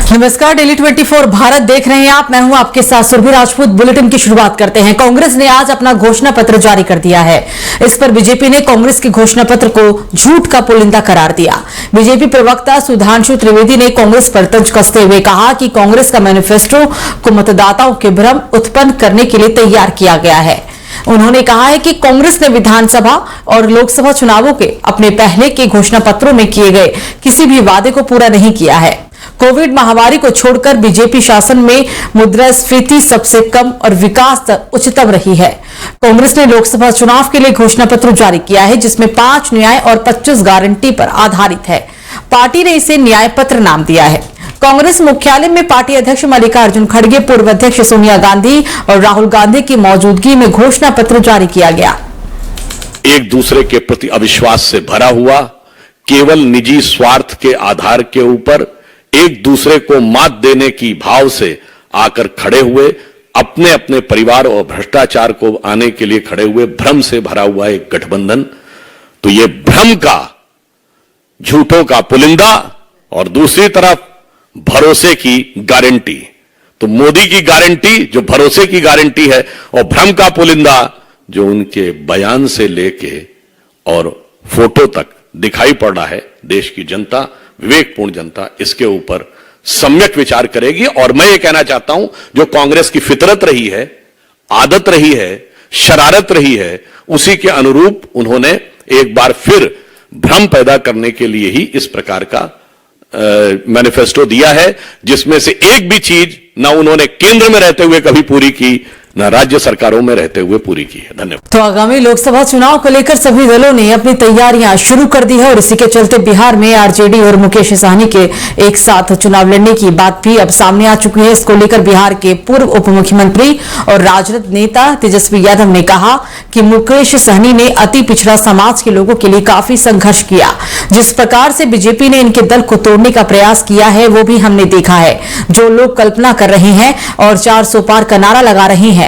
नमस्कार, डेली 24 भारत देख रहे हैं आप। मैं हूं आपके साथ सुरभि राजपूत। बुलेटिन की शुरुआत करते हैं। कांग्रेस ने आज अपना घोषणा पत्र जारी कर दिया है। इस पर बीजेपी ने कांग्रेस के घोषणा पत्र को झूठ का पुलिंदा करार दिया। बीजेपी प्रवक्ता सुधांशु त्रिवेदी ने कांग्रेस पर तंज कसते हुए कहा कि कांग्रेस का मैनिफेस्टो को मतदाताओं के भ्रम उत्पन्न करने के लिए तैयार किया गया है। उन्होंने कहा है कि कांग्रेस ने विधानसभा और लोकसभा चुनावों के अपने पहले के घोषणा पत्रों में किए गए किसी भी वादे को पूरा नहीं किया है। कोविड महामारी को छोड़कर बीजेपी शासन में मुद्रास्फीति सबसे कम और विकास दर उच्चतम रही है। कांग्रेस ने लोकसभा चुनाव के लिए घोषणा पत्र जारी किया है, जिसमें 5 न्याय और 25 गारंटी पर आधारित है। पार्टी ने इसे न्याय पत्र नाम दिया है। कांग्रेस मुख्यालय में पार्टी अध्यक्ष मल्लिकार्जुन खड़गे, पूर्व अध्यक्ष सोनिया गांधी और राहुल गांधी की मौजूदगी में घोषणा पत्र जारी किया गया। एक दूसरे के प्रति अविश्वास से भरा हुआ, केवल निजी स्वार्थ के आधार के ऊपर एक दूसरे को मात देने की भाव से आकर खड़े हुए, अपने अपने परिवार और भ्रष्टाचार को आने के लिए खड़े हुए भ्रम से भरा हुआ एक गठबंधन। तो ये भ्रम का, झूठों का पुलिंदा और दूसरी तरफ भरोसे की गारंटी। तो मोदी की गारंटी जो भरोसे की गारंटी है और भ्रम का पुलिंदा जो उनके बयान से लेके और फोटो तक दिखाई पड़ रहा है। देश की जनता, विवेकपूर्ण जनता इसके ऊपर सम्यक विचार करेगी। और मैं ये कहना चाहता हूं, जो कांग्रेस की फितरत रही है, आदत रही है, शरारत रही है, उसी के अनुरूप उन्होंने एक बार फिर भ्रम पैदा करने के लिए ही इस प्रकार का मैनिफेस्टो दिया है, जिसमें से एक भी चीज ना उन्होंने केंद्र में रहते हुए कभी पूरी की, न राज्य सरकारों में रहते हुए पूरी की है। धन्यवाद। तो आगामी लोकसभा चुनाव को लेकर सभी दलों ने अपनी तैयारियां शुरू कर दी है और इसी के चलते बिहार में आरजेडी और मुकेश सहनी के एक साथ चुनाव लड़ने की बात भी अब सामने आ चुकी है। इसको लेकर बिहार के पूर्व उप मुख्यमंत्री और राजद नेता तेजस्वी यादव ने कहा कि मुकेश सहनी ने अति पिछड़ा समाज के लोगों के लिए काफी संघर्ष किया। जिस प्रकार से बीजेपी ने इनके दल को तोड़ने का प्रयास किया है, वो भी हमने देखा है। जो लोग कल्पना कर रहे हैं और 400 पार का नारा लगा रहे हैं,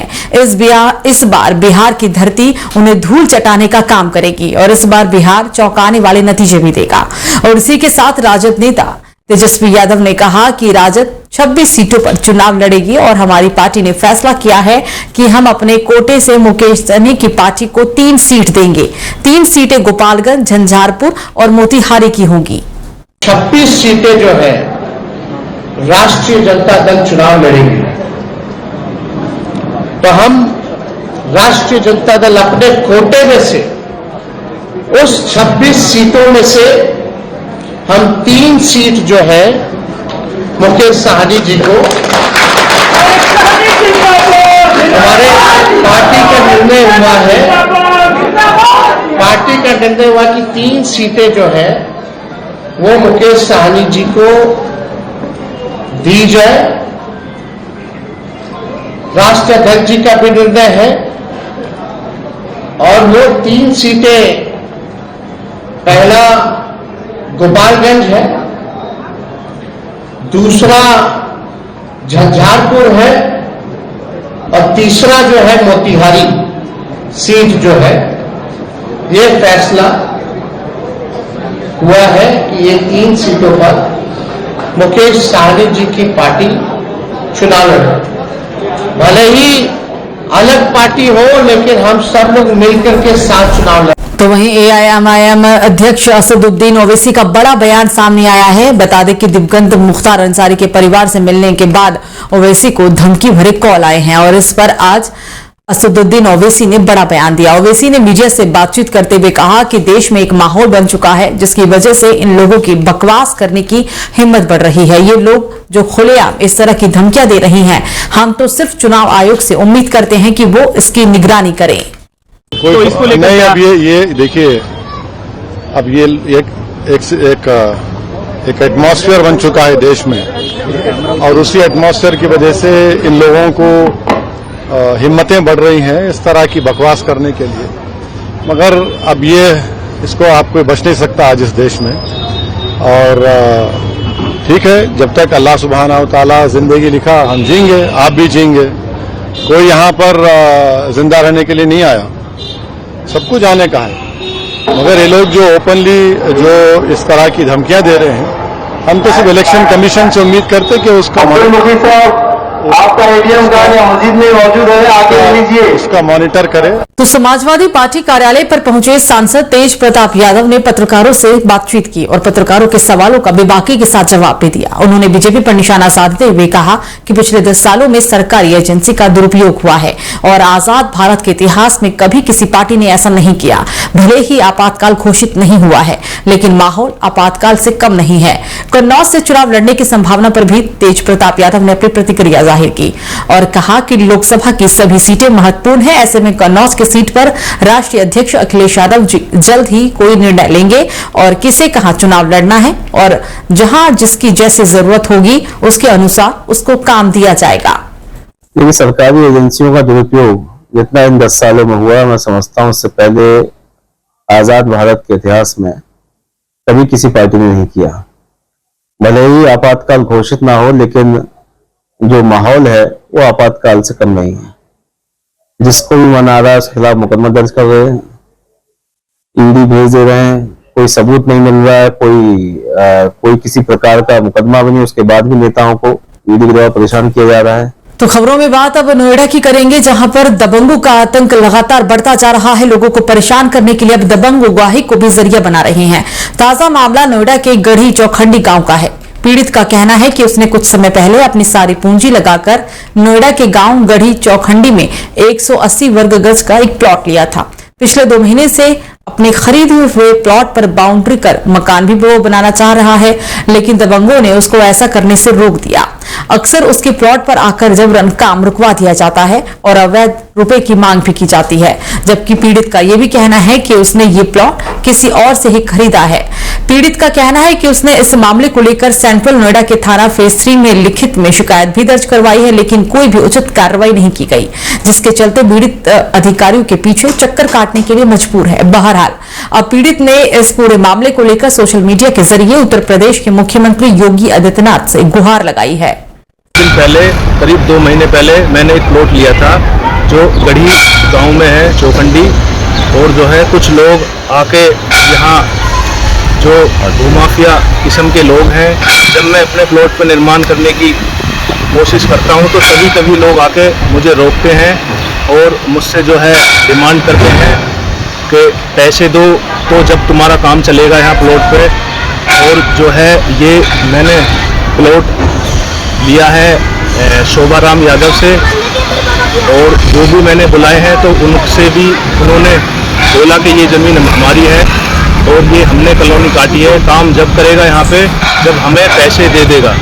इस बार बिहार की धरती उन्हें धूल चटाने का काम करेगी और इस बार बिहार चौंकाने वाले नतीजे भी देगा। और इसी के साथ राजद नेता तेजस्वी यादव ने कहा कि राजद 26 सीटों पर चुनाव लड़ेगी और हमारी पार्टी ने फैसला किया है कि हम अपने कोटे से मुकेश सहनी की पार्टी को 3 सीट देंगे। 3 सीटें गोपालगंज, झंझारपुर और मोतिहारी की होंगी। 26 सीटें जो है राष्ट्रीय जनता दल चुनाव लड़ेगी। तो हम राष्ट्रीय जनता दल अपने कोटे में से उस 26 सीटों में से हम 3 सीट जो है मुकेश सहनी जी को, हमारे पार्टी का निर्णय हुआ है, पार्टी का निर्णय हुआ कि 3 सीटें जो है वो मुकेश सहनी जी को दी जाए। राष्ट्रीय अध्यक्ष जी का भी निर्णय है और वो 3 सीटें, पहला गोपालगंज है, दूसरा झंझारपुर है और तीसरा जो है मोतिहारी सीट जो है। ये फैसला हुआ है कि ये 3 सीटों पर मुकेश सहनी जी की पार्टी चुनाव लड़े। भले ही अलग पार्टी हो, लेकिन हम सब लोग मिलकर के साथ चुनाव लड़े। तो वहीं एआईएमआईएम अध्यक्ष असदुद्दीन ओवैसी का बड़ा बयान सामने आया है। बता दें कि दिवंगत मुख्तार अंसारी के परिवार से मिलने के बाद ओवैसी को धमकी भरे कॉल आए हैं और इस पर आज असदुद्दीन ओवैसी ने बड़ा बयान दिया। ओवैसी ने मीडिया से बातचीत करते हुए कहा कि देश में एक माहौल बन चुका है जिसकी वजह से इन लोगों की बकवास करने की हिम्मत बढ़ रही है। ये लोग जो खुलेआम इस तरह की धमकियां दे रही हैं, हम तो सिर्फ चुनाव आयोग से उम्मीद करते हैं कि वो इसकी निगरानी करें। तो इसको लेकर नहीं, अब ये देखिए, अब ये एक एटमॉस्फेयर बन चुका है देश में और उसी एटमॉस्फेयर की वजह से इन लोगों को हिम्मतें बढ़ रही हैं इस तरह की बकवास करने के लिए। मगर अब ये इसको आप कोई बच नहीं सकता आज इस देश में। और ठीक है, जब तक अल्लाह सुब्हानहू तआला जिंदगी लिखा हम जीएंगे, आप भी जीएंगे। कोई यहाँ पर जिंदा रहने के लिए नहीं आया, सबको जाने का है। मगर ये लोग जो ओपनली जो इस तरह की धमकियां दे रहे हैं, हम तो सिर्फ इलेक्शन कमीशन से उम्मीद करते कि उसका आपका एटीएम कार्ड या मस्जिद में मौजूद है, आके लीजिए। उसका मॉनिटर करे। तो समाजवादी पार्टी कार्यालय पर पहुंचे सांसद तेज प्रताप यादव ने पत्रकारों से बातचीत की और पत्रकारों के सवालों का बेबाकी के साथ जवाब भी दिया। उन्होंने बीजेपी पर निशाना साधते हुए कहा कि पिछले 10 सालों में सरकारी एजेंसी का दुरुपयोग हुआ है और आजाद भारत के इतिहास में कभी किसी पार्टी ने ऐसा नहीं किया। भले ही आपातकाल घोषित नहीं हुआ है, लेकिन माहौल आपातकाल से कम नहीं है। कन्नौज से चुनाव लड़ने की संभावना पर भी तेज प्रताप यादव ने अपनी प्रतिक्रिया जाहिर की और कहा कि लोकसभा की सभी सीटें महत्वपूर्ण हैं। ऐसे में कन्नौज की सीट पर राष्ट्रीय अध्यक्ष अखिलेश यादव जल्द ही कोई निर्णय लेंगे और किसे कहां चुनाव लड़ना है और जहां जिसकी जैसी जरूरत होगी उसके अनुसार उसको काम दिया जाएगा। क्योंकि सरकारी एजेंसियों का दुरुपयोग जितना इन 10 सालों में हुआ, मैं समझता हूं उससे पहले आजाद भारत के इतिहास में कभी किसी पार्टी ने नहीं किया। भले ही आपातकाल घोषित ना हो, लेकिन जो माहौल है वो आपातकाल से कम नहीं है। जिसको भी मना रहा है उसके खिलाफ मुकदमा दर्ज कर रहे हैं, ईडी भेज दे रहे हैं, कोई सबूत नहीं मिल रहा है, कोई किसी प्रकार का मुकदमा भी नहीं, उसके बाद भी नेताओं को ईडी के द्वारा परेशान किया जा रहा है। तो खबरों में बात अब नोएडा की करेंगे, जहां पर दबंगों का आतंक लगातार बढ़ता जा रहा है। लोगों को परेशान करने के लिए अब दबंग उग्रवादी को भी जरिया बना रहे हैं। ताजा मामला नोएडा के गढ़ी चौखंडी गांव का है। पीड़ित का कहना है कि उसने कुछ समय पहले अपनी सारी पूंजी लगाकर नोएडा के गांव गढ़ी चौखंडी में 180 वर्ग गज का एक प्लॉट लिया था। पिछले 2 महीने से अपने खरीदे हुए प्लॉट पर बाउंड्री कर मकान भी वो बनाना चाह रहा है, लेकिन दबंगों ने उसको ऐसा करने से रोक दिया। अक्सर उसके प्लॉट पर आकर जबरन काम रुकवा दिया जाता है और अवैध रुपए की मांग भी की जाती है, जबकि पीड़ित का यह भी कहना है कि उसने ये प्लॉट किसी और से ही खरीदा है। पीड़ित का कहना है कि उसने इस मामले को लेकर सेंट्रल नोएडा के थाना फेज 3 में लिखित में शिकायत भी दर्ज करवाई है, लेकिन कोई भी उचित कार्रवाई नहीं की गई, जिसके चलते पीड़ित अधिकारियों के पीछे चक्कर काटने के लिए मजबूर है। बहरहाल अब पीड़ित ने इस पूरे मामले को लेकर सोशल मीडिया के जरिए उत्तर प्रदेश के मुख्यमंत्री योगी आदित्यनाथ से गुहार लगाई है। दिन पहले, करीब 2 महीने पहले मैंने एक प्लॉट लिया था जो गढ़ी गांव में है, चौखंडी, और जो है कुछ लोग आके यहाँ जो भूमाफिया किस्म के लोग हैं, जब मैं अपने प्लॉट पर निर्माण करने की कोशिश करता हूँ तो कभी लोग आके मुझे रोकते हैं और मुझसे जो है डिमांड करते हैं कि पैसे दो तो जब तुम्हारा काम चलेगा यहाँ प्लॉट पे। और जो है ये मैंने प्लॉट लिया है शोभाराम यादव से, और जो भी मैंने बुलाए हैं तो उनसे भी उन्होंने बोला कि ये ज़मीन हमारी है और ये हमने कॉलोनी काटी है, काम जब करेगा यहाँ पे जब हमें पैसे दे देगा।